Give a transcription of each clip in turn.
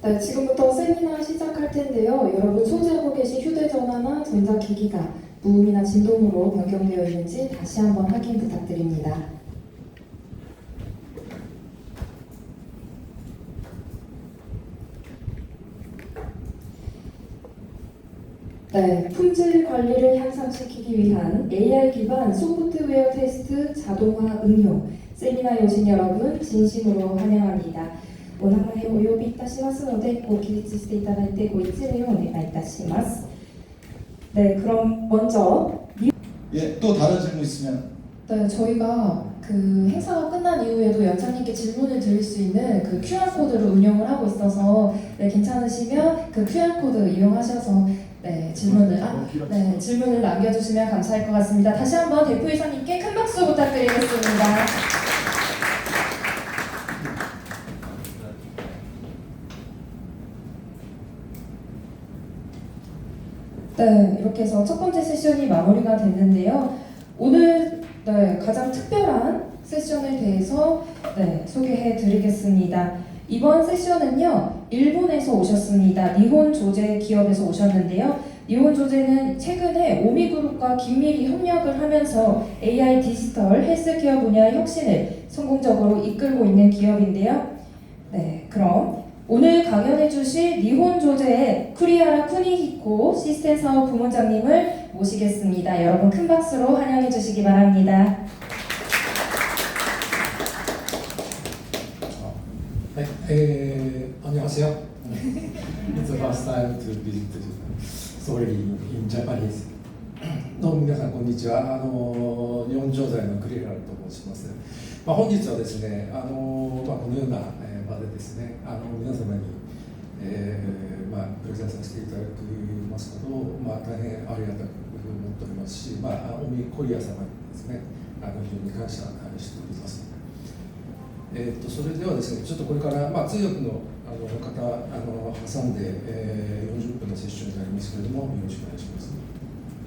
네, 지금부터 세미나 시작할 텐데요. 여러분 소지하고 계신 휴대전화나 전자기기가 무음이나 진동으로 변경되어 있는지 다시 한번 확인 부탁드립니다. 네, 품질 관리를 향상시키기 위한 AI 기반 소프트웨어 테스트 자동화 응용 세미나에 오신 여러분 진심으로 환영합니다. お名前をお呼びいたしますのでご起立していただいてご一礼をお願いいたします. 네, 그럼 먼저 예, 또 다른 질문 있으면. 네, 저희가 그 행사가 끝난 이후에도 연사님께 질문을 드릴 수 있는 그 QR 코드를 운영을 하고 있어서 네, 괜찮으시면 그 QR 코드 이용하셔서 네, 질문을 남겨주시면 감사할 것 같습니다. 다시 한번 대표이사님께 큰 박수 부탁드리겠습니다. 네, 이렇게 해서 첫 번째 세션이 마무리가 됐는데요. 오늘 가장 특별한 세션에 대해서 소개해 드리겠습니다. 이번 세션은요, 일본에서 오셨습니다. 니혼 조제 기업에서 오셨는데요. 니혼 조제는 최근에 오미그룹과 긴밀히 협력을 하면서 AI 디지털 헬스케어 분야의 혁신을 성공적으로 이끌고 있는 기업인데요. 네, 그럼 오늘 강연해 주실 니혼 조제의 쿠리하라 쿠니히코 시스템 사업 부문장님을 모시겠습니다. 여러분 큰 박수로 환영해 주시기 바랍니다. 안녕하세요. It's the first time to visit Sorry in Japanese. どうも皆さんこんにちは。日本調剤のクリラルと申します。本日はですね、このような場でですね、皆様に、プレゼンさせていただきますことを、大変ありがたく思っておりますし、オミコリア様にですね、非常に感謝しております。それではですね、ちょっとこれから、通訳の方挟んで、40分のセッションになりますけれども、よろしくお願いします。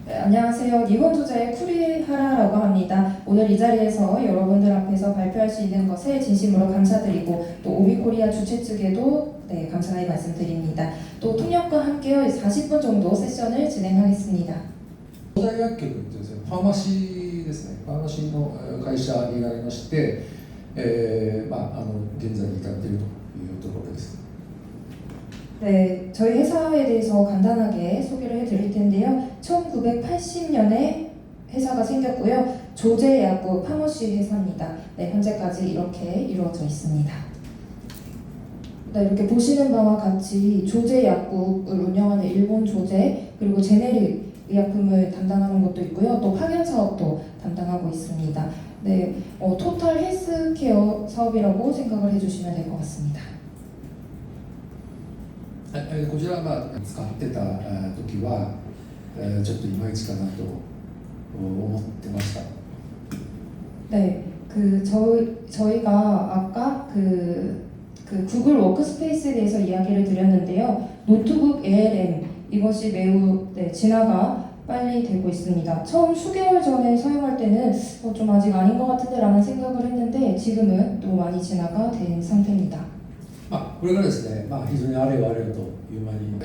네, 안녕하세요. 니혼 조제의 쿠리하라라고 합니다. 오늘 이 자리에서 여러분들 앞에서 발표할 수 있는 것에 진심으로 감사드리고 또 오미코리아 주최 측에도 감사의 말씀드립니다. 또 통역과 함께요 40분 정도 세션을 진행하겠습니다. 東大薬局というですね、ファーマシーですね、ファーマシーの会社になりまして、現在に至っているというところです。 네, 저희 회사에 대해서 간단하게 소개를 해드릴 텐데요. 1980년에 회사가 생겼고요. 조제약국 파머시 회사입니다. 네, 현재까지 이렇게 이루어져 있습니다. 네, 이렇게 보시는 바와 같이 조제약국을 운영하는 일본 조제 그리고 제네릭 의약품을 담당하는 것도 있고요. 또 파견 사업도 담당하고 있습니다. 네, 토탈 헬스케어 사업이라고 생각을 해주시면 될 것 같습니다. こちら使ってた時はちょっといまいちかなと思ってました。 네, 저희가 아까 그 구글 워크스페이스에 대해서 이야기를 드렸는데요. 노트북 ALM 이것이 매우 진화가 빨리 되고 있습니다. 처음 수개월 전에 사용할 때는 좀 아직 아닌 것 같은데 라는 생각을 했는데 지금은 또 많이 진화가 된 상태입니다. これからですね、非常にあれよあれよという間に、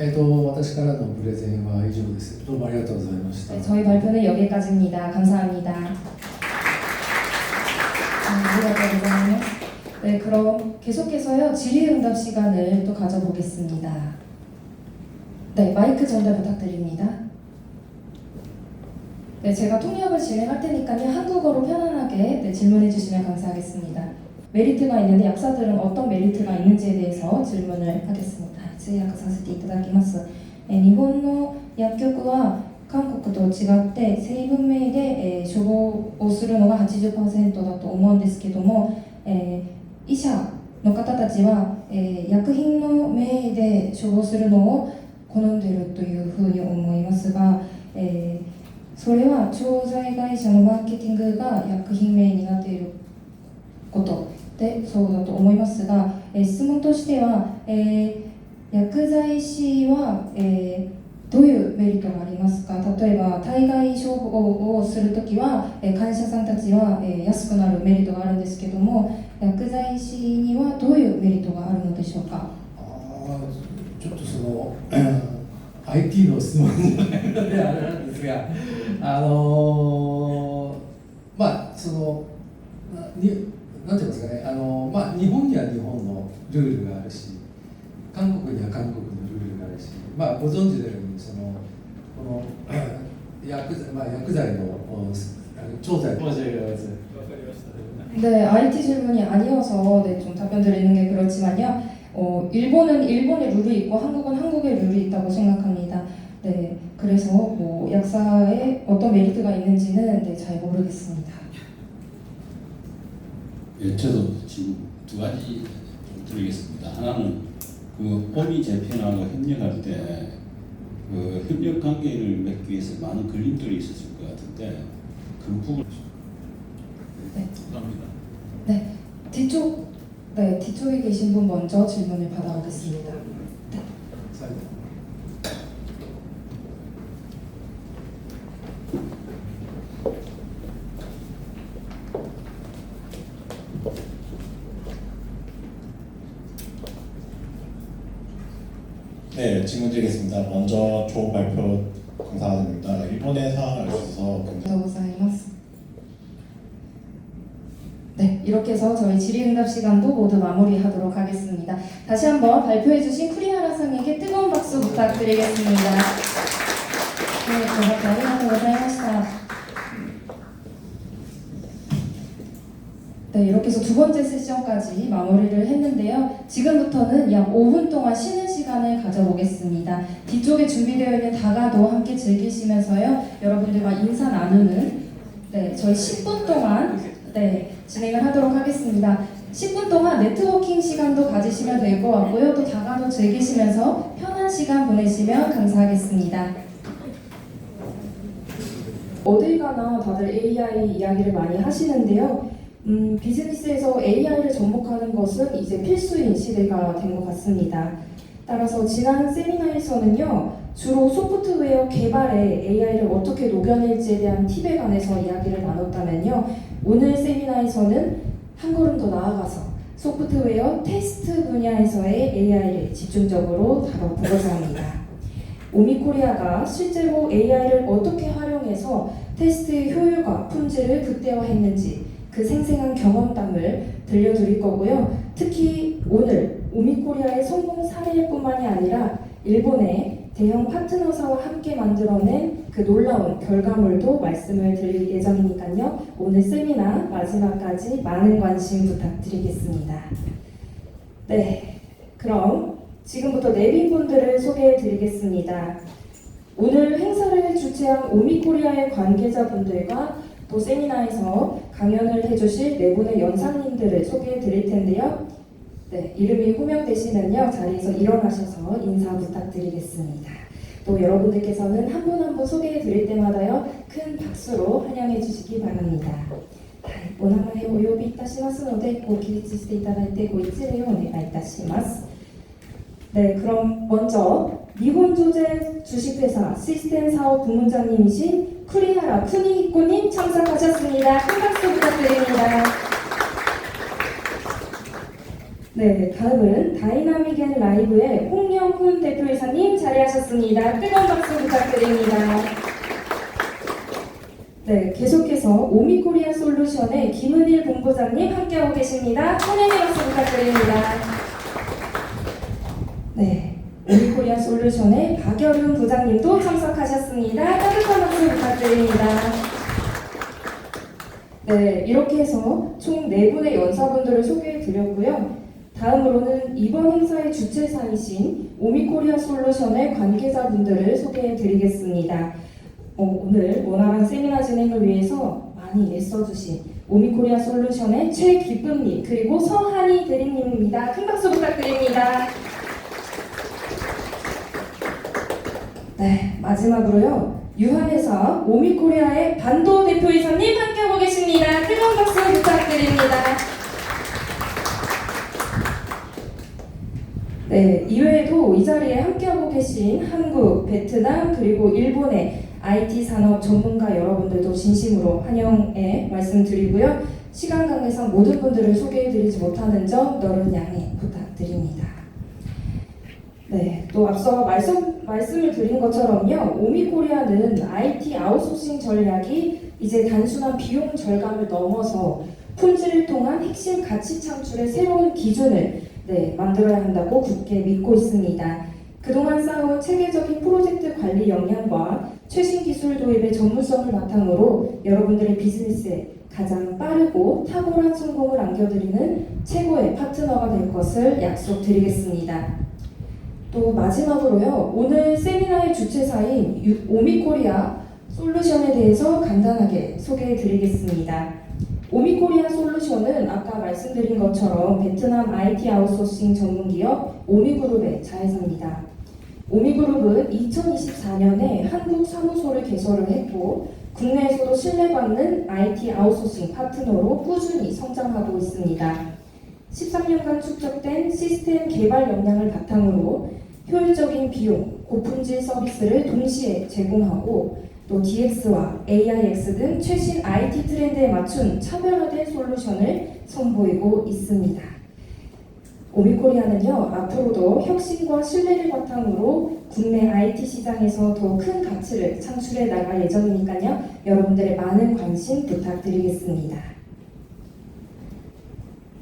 私からのプレゼンは以上です。どうもありがとうございました。 네, 저희 발표는 여기까지입니다. 감사합니다. 네, 그럼 계속해서요 질의응답 시간을 또 가져보겠습니다. 네, 마이크 전달 부탁드립니다. 네, 제가 통역을 진행할 테니까요 한국어로 편안하게 질문해 주시면 감사하겠습니다. 메리트가 있는데 약사들은 어떤 메리트가 있는지에 대해서 질문을 하겠습니다. 通訳させていただきます。日本の薬局は韓国と違って成分名で処方をするのが 80% だと思うんですけども、医者の方たちは薬品の名で処方するのを好んでいるというふうに思いますが、それは調剤会社のマーケティングが薬品名になっていることでそうだと思いますが、質問としては、薬剤師は、どういうメリットがありますか。例えば体外処方をするときは、患者さんたちは、安くなるメリットがあるんですけども、薬剤師にはどういうメリットがあるのでしょうか。ちょっとそのIT の質問であれなんですが、まあそのなんて言いますかね、まあ日本には日本のルールがあるし、韓国には韓国のルールがあるし、まあご存知のようにそのこの薬剤の調剤の네, IT 질문이 아니어서 네, 좀 답변 드리는 게 그렇지만요. 일본은 일본의 룰이 있고 한국은 한국의 룰이 있다고 생각합니다. 네, 그래서 뭐 약사에 어떤 메리트가 있는지는 네, 잘 모르겠습니다. 예, 저도 지금 두 가지 좀 드리겠습니다. 하나는 그 오미 재팬하고 협력할 때 그 협력 관계를 맺기 위해서 많은 걸림돌이 있었을 것 같은데 그 부분. 네. 감사합니다. 네, 뒤쪽에 계신 분 먼저 질문을 받아보겠습니다. 네. 네, 질문 드리겠습니다. 먼저 좋은 발표 감사드립니다. 일본의 상황을 알 수 있어서 굉장히 고생하셨습니다. 네, 이렇게 해서 저희 질의응답 시간도 모두 마무리하도록 하겠습니다. 다시 한번 발표해주신 쿠리하라상에게 뜨거운 박수 부탁드리겠습니다. 네, 감사합니다. 고생하셨습니다. 네, 이렇게 해서 두 번째 세션까지 마무리를 했는데요. 지금부터는 약 5분 동안 쉬는 시간을 가져보겠습니다. 뒤쪽에 준비되어 있는 다가도 함께 즐기시면서요. 여러분들과 인사 나누는 네, 저희 10분 동안 진행을 하도록 하겠습니다. 10분 동안 네트워킹 시간도 가지시면 될 것 같고요. 또 다가도 즐기시면서 편한 시간 보내시면 감사하겠습니다. 어딜 가나 다들 AI 이야기를 많이 하시는데요. 비즈니스에서 AI를 접목하는 것은 이제 필수인 시대가 된 것 같습니다. 따라서 지난 세미나에서는요, 주로 소프트웨어 개발에 AI를 어떻게 녹여낼지에 대한 팁에 관해서 이야기를 나눴다면요, 오늘 세미나에서는 한 걸음 더 나아가서 소프트웨어 테스트 분야에서의 AI를 집중적으로 다뤄보고자 합니다. 오미코리아가 실제로 AI를 어떻게 활용해서 테스트의 효율과 품질을 극대화했는지 그 생생한 경험담을 들려드릴 거고요. 특히 오늘 오미코리아의 성공 사례뿐만이 아니라 일본의 대형 파트너사와 함께 만들어낸 그 놀라운 결과물도 말씀을 드릴 예정이니까요. 오늘 세미나 마지막까지 많은 관심 부탁드리겠습니다. 네, 그럼 지금부터 내빈분들을 소개해 드리겠습니다. 오늘 행사를 주최한 오미코리아의 관계자분들과 또 세미나에서 강연을 해주실 네 분의 연사님들을 소개해 드릴 텐데요. 네, 이름이 호명되시면요, 자리에서 일어나셔서 인사 부탁드리겠습니다. 또 여러분들께서는 한 분 한 분 소개해 드릴 때마다요, 큰 박수로 환영해 주시기 바랍니다. お名前をお呼びいたしますので、起立していただいてご一礼をお願いいたします。 네, 그럼 먼저 니혼조제 주식회사 시스템 사업 부문장님이신 쿠리하라 쿠니히코님 참석하셨습니다. 큰 박수 부탁드립니다. 네, 다음은 다이나믹 앤 라이브의 홍영훈 대표이사님 자리하셨습니다. 뜨거운 박수 부탁드립니다. 네, 계속해서 오미코리아 솔루션의 김은일 본부장님 함께하고 계십니다. 환영의 박수 부탁드립니다. 네, 오미코리아 솔루션의 박여륜 부장님도 참석하셨습니다. 따뜻한 박수 부탁드립니다. 네, 이렇게 해서 총 4분의 연사분들을 소개해 드렸고요. 다음으로는 이번 행사의 주최사이신 오미코리아 솔루션의 관계자분들을 소개해 드리겠습니다. 오늘 원활한 세미나 진행을 위해서 많이 애써주신 오미코리아 솔루션의 최기쁨님 그리고 서한이 대리님입니다. 큰 박수 부탁드립니다. 네, 마지막으로요, 유한회사 오미코리아의 반도 대표이사님 함께하고 계십니다. 뜨거운 박수 부탁드립니다. 네, 이외에도 이 자리에 함께하고 계신 한국, 베트남, 그리고 일본의 IT 산업 전문가 여러분들도 진심으로 환영의 말씀드리고요. 시간 관계상 모든 분들을 소개해드리지 못하는 점 너른 양해 부탁드립니다. 네, 또 앞서 말씀을 드린 것처럼요, 오미코리아는 IT 아웃소싱 전략이 이제 단순한 비용 절감을 넘어서 품질을 통한 핵심 가치 창출의 새로운 기준을 만들어야 한다고 굳게 믿고 있습니다. 그동안 쌓아온 체계적인 프로젝트 관리 역량과 최신 기술 도입의 전문성을 바탕으로 여러분들의 비즈니스에 가장 빠르고 탁월한 성공을 안겨드리는 최고의 파트너가 될 것을 약속드리겠습니다. 또 마지막으로요, 오늘 세미나의 주최사인 오미코리아 솔루션에 대해서 간단하게 소개해 드리겠습니다. 오미코리아 솔루션은 아까 말씀드린 것처럼 베트남 IT 아웃소싱 전문기업 오미그룹의 자회사입니다. 오미그룹은 2024년에 한국 사무소를 개설을 했고 국내에서도 신뢰받는 IT 아웃소싱 파트너로 꾸준히 성장하고 있습니다. 13년간 축적된 시스템 개발 역량을 바탕으로 효율적인 비용, 고품질 서비스를 동시에 제공하고 또 DX와 AIX 등 최신 IT 트렌드에 맞춘 차별화된 솔루션을 선보이고 있습니다. 오미코리아는요, 앞으로도 혁신과 신뢰를 바탕으로 국내 IT 시장에서 더 큰 가치를 창출해 나갈 예정이니까요, 여러분들의 많은 관심 부탁드리겠습니다.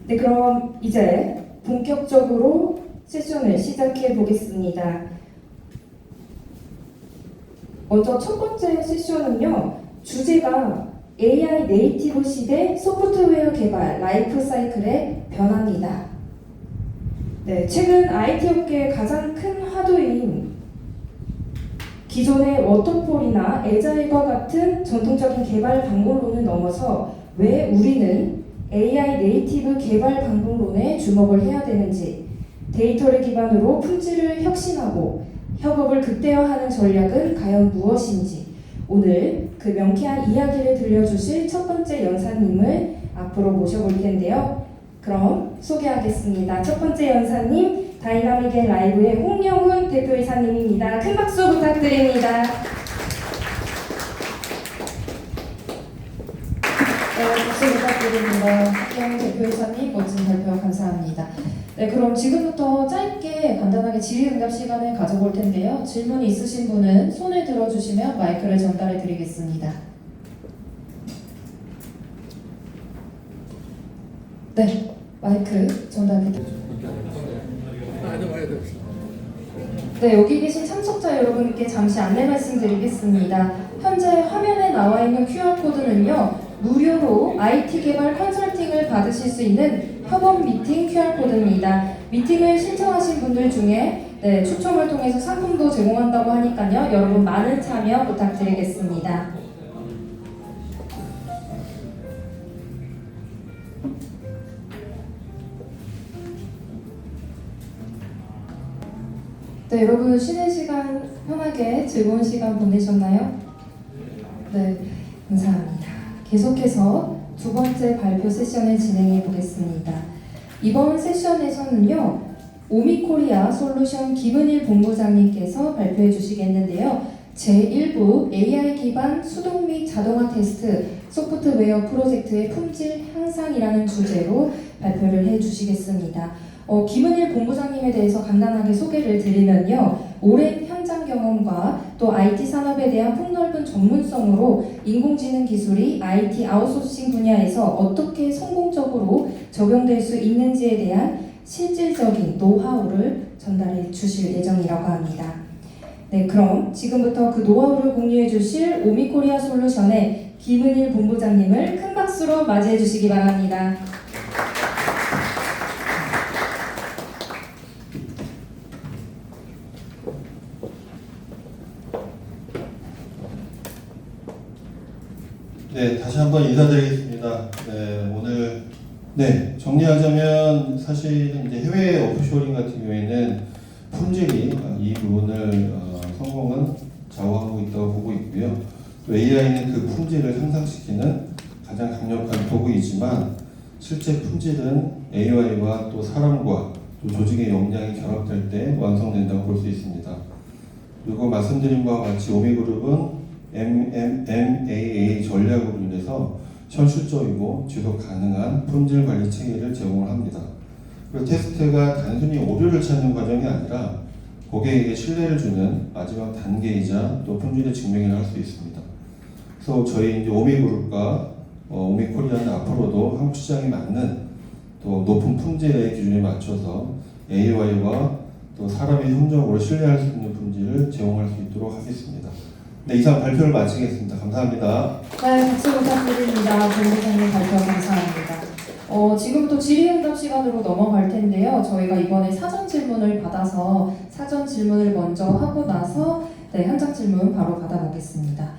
네, 그럼 이제 본격적으로 세션을 시작해 보겠습니다. 먼저 첫 번째 세션은요, 주제가 AI 네이티브 시대 소프트웨어 개발 라이프 사이클의 변화입니다. 네, 최근 IT 업계의 가장 큰 화두인 기존의 워터폴이나 애자일과 같은 전통적인 개발 방법론을 넘어서 왜 우리는 AI 네이티브 개발 방법론에 주목을 해야 되는지, 데이터를 기반으로 품질을 혁신하고 협업을 극대화하는 전략은 과연 무엇인지, 오늘 그 명쾌한 이야기를 들려주실 첫 번째 연사님을 앞으로 모셔볼 텐데요. 그럼 소개하겠습니다. 첫 번째 연사님, 다이나믹의 라이브의 홍영훈 대표이사님입니다. 큰 박수 부탁드립니다. 박수 부탁드립니다. 홍영훈 대표이사님, 멋진 발표 감사합니다. 네, 그럼 지금부터 짧게 간단하게 질의응답 시간을 가져볼 텐데요. 질문이 있으신 분은 손을 들어주시면 마이크를 전달해 드리겠습니다. 네, 마이크 전달해 드립니다. 네, 여기 계신 참석자 여러분께 잠시 안내 말씀드리겠습니다. 현재 화면에 나와 있는 QR코드는요, 무료로 IT 개발 컨설팅을 받으실 수 있는 협업 미팅 QR코드입니다. 미팅을 신청하신 분들 중에 추첨을 통해서 상품도 제공한다고 하니까요, 여러분 많은 참여 부탁드리겠습니다. 네, 여러분 쉬는 시간 편하게 즐거운 시간 보내셨나요? 네, 감사합니다. 계속해서 두 번째 발표 세션을 진행해 보겠습니다. 이번 세션에서는요, 오미코리아 솔루션 김은일 본부장님께서 발표해 주시겠는데요. 제1부 AI 기반 수동 및 자동화 테스트 소프트웨어 프로젝트의 품질 향상이라는 주제로 발표를 해 주시겠습니다. 김은일 본부장님에 대해서 간단하게 소개를 드리면요, 오랜 현장 경험과 또 IT 산업에 대한 폭넓은 전문성으로 인공지능 기술이 IT 아웃소싱 분야에서 어떻게 성공적으로 적용될 수 있는지에 대한 실질적인 노하우를 전달해 주실 예정이라고 합니다. 네, 그럼 지금부터 그 노하우를 공유해 주실 오미코리아 솔루션의 김은일 본부장님을 큰 박수로 맞이해 주시기 바랍니다. 네, 다시 한번 인사드리겠습니다. 오늘 정리하자면 사실은 이제 해외 오프쇼링 같은 경우에는 품질이 이 부분을 성공은 좌우하고 있다고 보고 있고요. 또 AI는 그 품질을 향상시키는 가장 강력한 도구이지만 실제 품질은 AI와 또 사람과 또 조직의 역량이 결합될 때 완성된다고 볼 수 있습니다. 그리고 말씀드린 바와 같이 오미그룹은 MMAA 전략으로 인해서 현실적이고 지속 가능한 품질 관리 체계를 제공을 합니다. 그리고 테스트가 단순히 오류를 찾는 과정이 아니라 고객에게 신뢰를 주는 마지막 단계이자 또 품질의 증명이라 할 수 있습니다. 그래서 저희 이제 오미그룹과 오미코리아는 앞으로도 한국 시장에 맞는 또 높은 품질의 기준에 맞춰서 AI와 또 사람의 협력으로 신뢰할 수 있는 품질을 제공할 수 있도록 하겠습니다. 네, 이상 발표를 마치겠습니다. 감사합니다. 네, 박수 부탁드립니다. 본부장님 발표 감사합니다. 지금부터 질의응답 시간으로 넘어갈 텐데요. 저희가 이번에 사전 질문을 받아서 사전 질문을 먼저 하고 나서 현장 질문 바로 받아보겠습니다.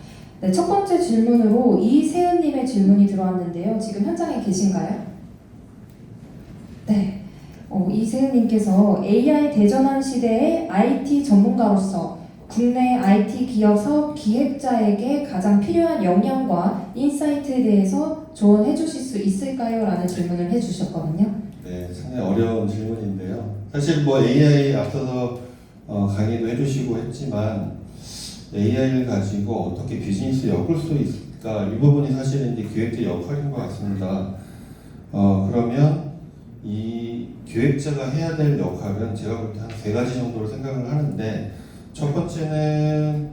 네, 첫 번째 질문으로 이세은님의 질문이 들어왔는데요. 지금 현장에 계신가요? 네. 이세은님께서 AI 대전환 시대의 IT 전문가로서 국내 IT 기업 사업 기획자에게 가장 필요한 역량과 인사이트에 대해서 조언해 주실 수 있을까요? 라는 질문을 해주셨거든요. 네, 상당히 어려운 질문인데요. 사실 뭐 AI 앞서서 강의도 해주시고 했지만 AI를 가지고 어떻게 비즈니스 엮을 수 있을까 이 부분이 사실은 이제 기획자 역할인 것 같습니다. 그러면 이 기획자가 해야 될 역할은 제가 볼 때 한 세 가지 정도로 생각을 하는데 첫 번째는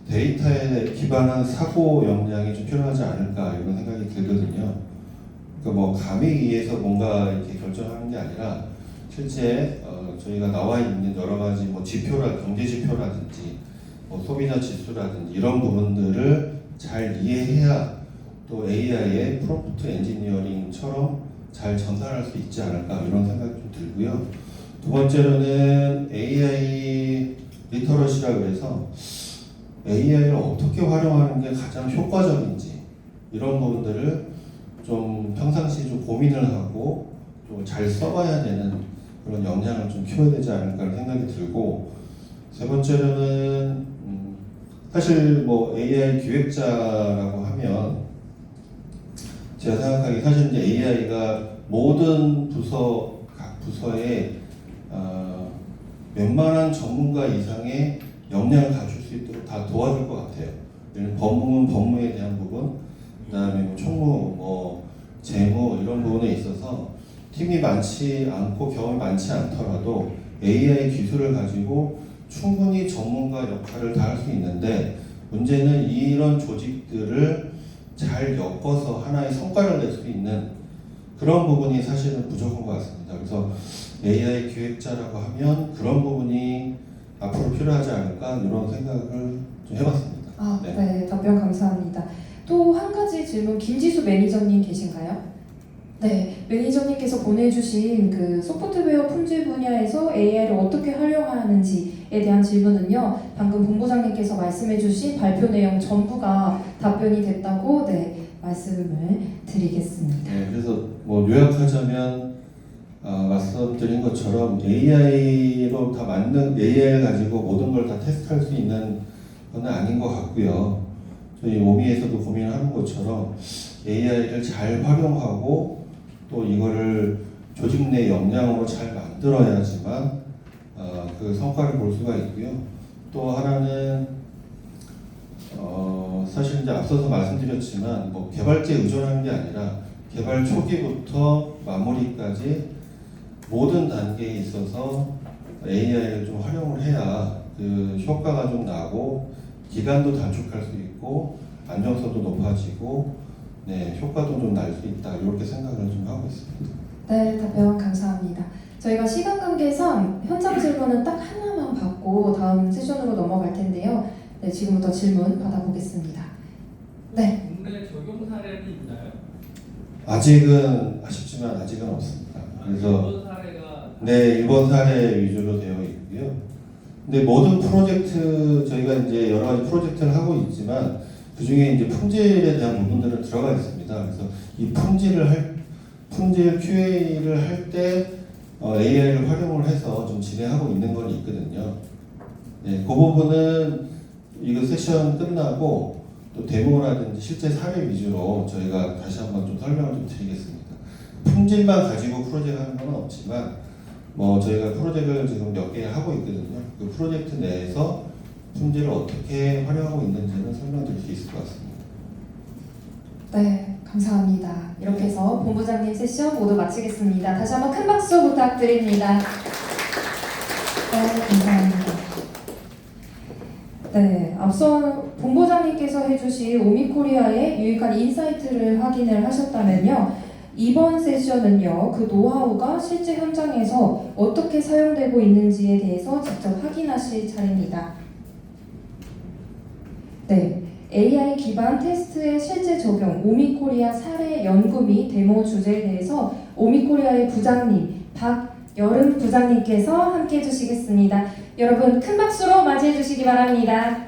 데이터에 기반한 사고 역량이 좀 필요하지 않을까 이런 생각이 들거든요. 그러니까 뭐 감에 의해서 뭔가 이렇게 결정하는 게 아니라 실제 저희가 나와 있는 여러 가지 뭐 경제 지표라든지 뭐 소비자 지수라든지 이런 부분들을 잘 이해해야 또 AI의 프롬프트 엔지니어링처럼 잘 전달할 수 있지 않을까 이런 생각이 좀 들고요. 두 번째로는 AI 리터러시라고 해서 AI를 어떻게 활용하는 게 가장 효과적인지 이런 부분들을 좀 평상시 좀 고민을 하고 좀 잘 써봐야 되는 그런 역량을 좀 키워야 되지 않을까 생각이 들고 세 번째로는 사실 뭐 AI 기획자라고 하면 제가 생각하기에 사실 이제 AI가 모든 각 부서에 웬만한 전문가 이상의 역량을 갖출 수 있도록 다 도와줄 것 같아요. 예를 들면 법무는 법무에 대한 부분, 그다음에 뭐 총무, 뭐 재무 이런 부분에 있어서 팀이 많지 않고 경험이 많지 않더라도 AI 기술을 가지고 충분히 전문가 역할을 다 할 수 있는데 문제는 이런 조직들을 잘 엮어서 하나의 성과를 낼 수 있는 그런 부분이 사실은 부족한 것 같습니다. 그래서 AI 기획자라고 하면 그런 부분이 앞으로 필요하지 않을까 이런 생각을 좀 해봤습니다. 네, 답변 감사합니다. 또 한 가지 질문, 김지수 매니저님 계신가요? 네, 매니저님께서 보내주신 그 소프트웨어 품질 분야에서 AI를 어떻게 활용하는지에 대한 질문은요, 방금 본부장님께서 말씀해주신 발표 내용 전부가 답변이 됐다고 말씀을 드리겠습니다. 네, 그래서 뭐 요약하자면 말씀드린 것처럼 AI로 다 맞는 AI를 가지고 모든 걸 다 테스트할 수 있는 건 아닌 것 같고요. 저희 오미에서도 고민하는 것처럼 AI를 잘 활용하고 또 이거를 조직 내 역량으로 잘 만들어야지만 그 성과를 볼 수가 있고요. 또 하나는 사실 이제 앞서서 말씀드렸지만 뭐 개발자에 의존하는 게 아니라 개발 초기부터 마무리까지 모든 단계에 있어서 AI를 좀 활용을 해야 그 효과가 좀 나고 기간도 단축할 수 있고 안정성도 높아지고 효과도 좀 날 수 있다 이렇게 생각을 좀 하고 있습니다. 네, 답변 감사합니다. 저희가 시간 관계상 현장 질문은 딱 하나만 받고 다음 세션으로 넘어갈 텐데요. 네, 지금부터 질문 받아보겠습니다. 네. 국내 적용 사례는 있나요? 아직은 아쉽지만 아직은 없습니다. 그래서 일본 사례가 일본 사례 위주로 되어 있고요. 근데 모든 프로젝트 저희가 이제 여러 가지 프로젝트를 하고 있지만 그 중에 이제 품질에 대한 부분들은 들어가 있습니다. 그래서 이 품질 QA를 할 때 AI를 활용을 해서 좀 진행하고 있는 건 있거든요. 그 부분은 이거 세션 끝나고 또 데모라든지 실제 사례 위주로 저희가 다시 한번 좀 설명을 좀 드리겠습니다. 품질만 가지고 프로젝트 하는 건 없지만 뭐 저희가 프로젝트를 지금 몇 개 하고 있거든요. 그 프로젝트 내에서 품질을 어떻게 활용하고 있는지는 설명드릴 수 있을 것 같습니다. 네, 감사합니다. 이렇게 해서 본부장님 세션 모두 마치겠습니다. 다시 한번 큰 박수 부탁드립니다. 감사합니다. 네, 앞서 본부장님께서 해주신 오미코리아의 유익한 인사이트를 확인을 하셨다면요. 이번 세션은요, 그 노하우가 실제 현장에서 어떻게 사용되고 있는지에 대해서 직접 확인하실 차례입니다. 네, AI 기반 테스트의 실제 적용, 오미코리아 사례 연구 및 데모 주제에 대해서 오미코리아의 부장님, 박여름 부장님께서 함께 해주시겠습니다. 여러분 큰 박수로 맞이해 주시기 바랍니다.